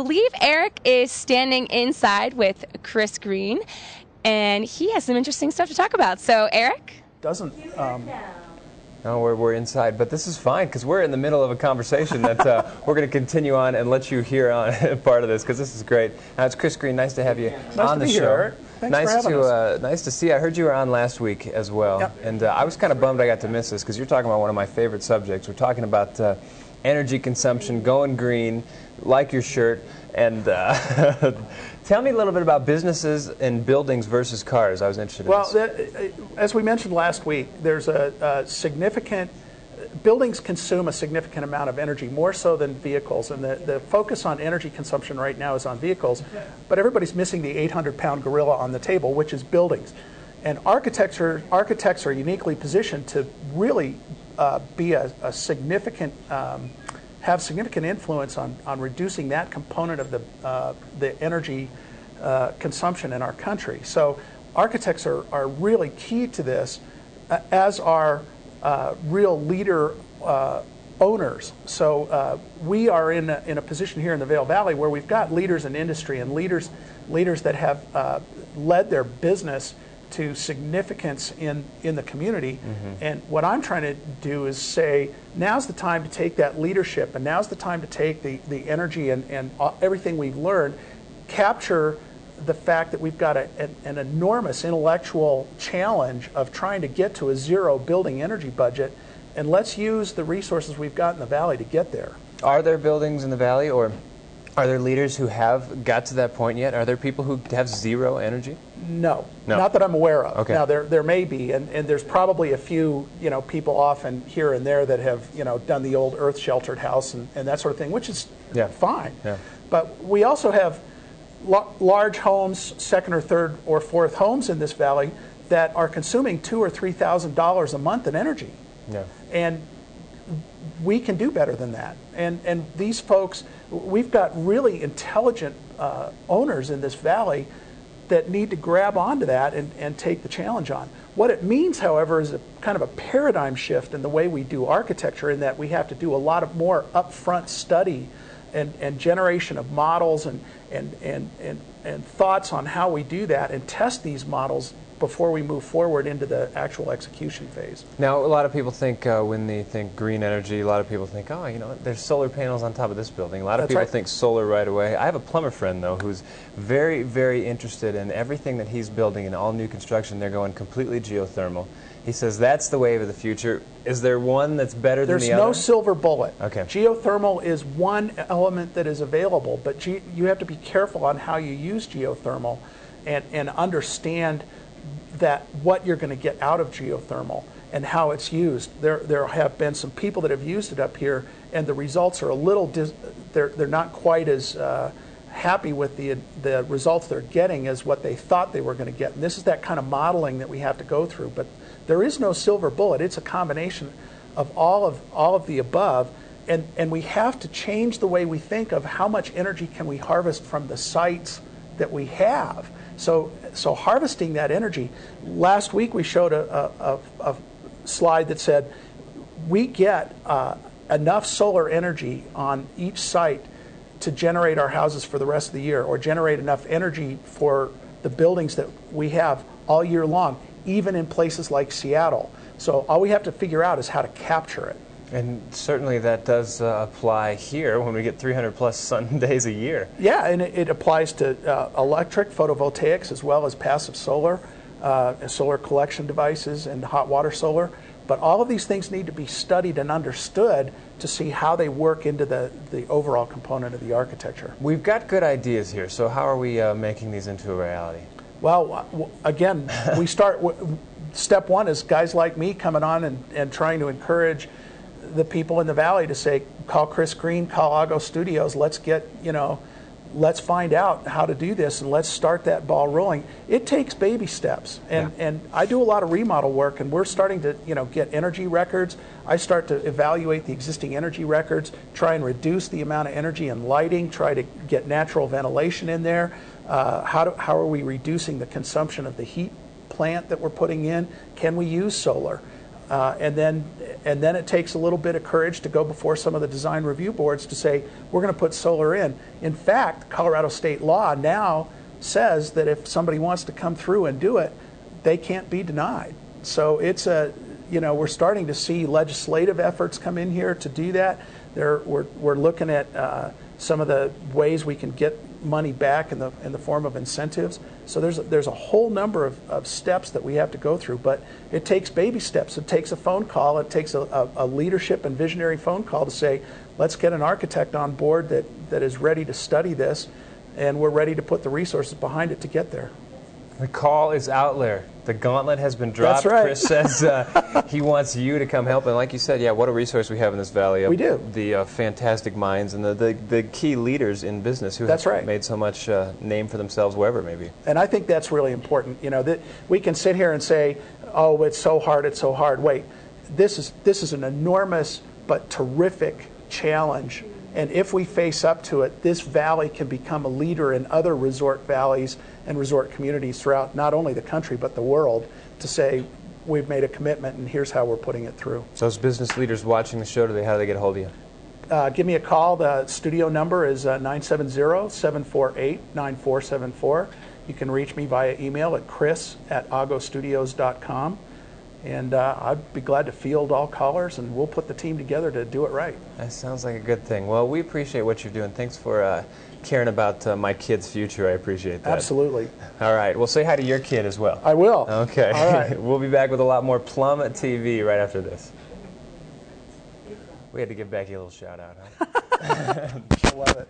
believe Eric is standing inside with Chris Green, and he has some interesting stuff to talk about. So, Eric? No, we're inside, but this is fine because we're in the middle of a conversation that we're going to continue on and let you hear on part of this because this is great. It's Chris Green. Nice to have you on the show. Nice to see you. I heard you were on last week as well, Yep. and I was kind of bummed I got to miss this because you're talking about one of my favorite subjects. We're talking about energy consumption, going green, like your shirt, and tell me a little bit about businesses and buildings versus cars. I was interested in this. Well, as we mentioned last week, there's a significant, buildings consume a significant amount of energy, more so than vehicles. And the focus on energy consumption right now is on vehicles, but everybody's missing the 800-pound gorilla on the table, which is buildings. And architects are uniquely positioned to really be a significant, have significant influence on reducing that component of the energy consumption in our country. So architects are really key to this, as are real leader owners. So we are in a position here in the Vail Valley where we've got leaders in industry and leaders that have led their business to significance in the community. Mm-hmm. And what I'm trying to do is say, now's the time to take that leadership, and now's the time to take the energy and everything we've learned, capture the fact that we've got an enormous intellectual challenge of trying to get to a zero building energy budget, and let's use the resources we've got in the valley to get there. Are there buildings in the valley, or are there leaders who have got to that point yet? Are there people who have zero energy? No, not that I'm aware of. Okay. Now there may be, and there's probably a few people off and here and there that have done the old earth sheltered house and that sort of thing, which is fine. Yeah. But we also have large homes, second or third or fourth homes in this valley that are consuming $2,000 or $3,000 a month in energy. Yeah. And we can do better than that. And these folks, we've got really intelligent owners in this valley that need to grab onto that and take the challenge on. What it means, however, is a kind of a paradigm shift in the way we do architecture, in that we have to do a lot of more upfront study and generation of models and thoughts on how we do that and test these models before we move forward into the actual execution phase. Now, a lot of people think when they think green energy, a lot of people think, oh, there's solar panels on top of this building. A lot of people think solar right away. I have a plumber friend, though, who's very, very interested in everything that he's building in all new construction. They're going completely geothermal. He says that's the wave of the future. Is there one that's better than the other? There's no silver bullet. Okay. Geothermal is one element that is available, but you have to be careful on how you use geothermal and understand that what you're going to get out of geothermal and how it's used. There have been some people that have used it up here, and the results are a little they're not quite as happy with the results they're getting as what they thought they were going to get. And this is that kind of modeling that we have to go through. But there is no silver bullet. It's a combination of all of the above, and we have to change the way we think of how much energy can we harvest from the sites that we have. So harvesting that energy. Last week we showed a slide that said we get enough solar energy on each site to generate our houses for the rest of the year, or generate enough energy for the buildings that we have all year long, even in places like Seattle. So all we have to figure out is how to capture it. And certainly that does apply here when we get 300+ sun days a year. Yeah, and it applies to electric photovoltaics as well as passive solar, solar collection devices, and hot water solar. But all of these things need to be studied and understood to see how they work into the overall component of the architecture. We've got good ideas here, so how are we making these into a reality? Well, again, we start, step one is guys like me coming on and trying to encourage the people in the valley to say, call Chris Green, call Ago Studios, let's get, let's find out how to do this and let's start that ball rolling. It takes baby steps, and I do a lot of remodel work, and we're starting to get energy records. I start to evaluate the existing energy records, try and reduce the amount of energy and lighting, try to get natural ventilation in there. How are we reducing the consumption of the heat plant that we're putting in? Can we use solar? And then it takes a little bit of courage to go before some of the design review boards to say, we're going to put solar in. In fact, Colorado state law now says that if somebody wants to come through and do it, they can't be denied. So it's we're starting to see legislative efforts come in here to do that. We're looking at some of the ways we can get money back in the form of incentives. So there's a whole number of steps that we have to go through, but it takes baby steps. It takes a phone call. It takes a leadership and visionary phone call to say, let's get an architect on board that is ready to study this, and we're ready to put the resources behind it to get there. The call is out there. The gauntlet has been dropped. That's right. Chris says he wants you to come help. And like you said, yeah, what a resource we have in this valley. We do. The fantastic minds and the key leaders in business who have made so much name for themselves wherever it may be. And I think that's really important. That we can sit here and say, oh, it's so hard, it's so hard. Wait, this is an enormous but terrific challenge. And if we face up to it, this valley can become a leader in other resort valleys and resort communities throughout not only the country but the world to say we've made a commitment and here's how we're putting it through. So those business leaders watching the show today, how do they get a hold of you? Give me a call. The studio number is 970-748-9474. You can reach me via email at chris@agostudios.com. And I'd be glad to field all callers, and we'll put the team together to do it right. That sounds like a good thing. Well, we appreciate what you're doing. Thanks for caring about my kid's future. I appreciate that. Absolutely. All right. Well, say hi to your kid as well. I will. Okay. All right. We'll be back with a lot more Plum TV right after this. We had to give Becky a little shout out, huh? She'll love it.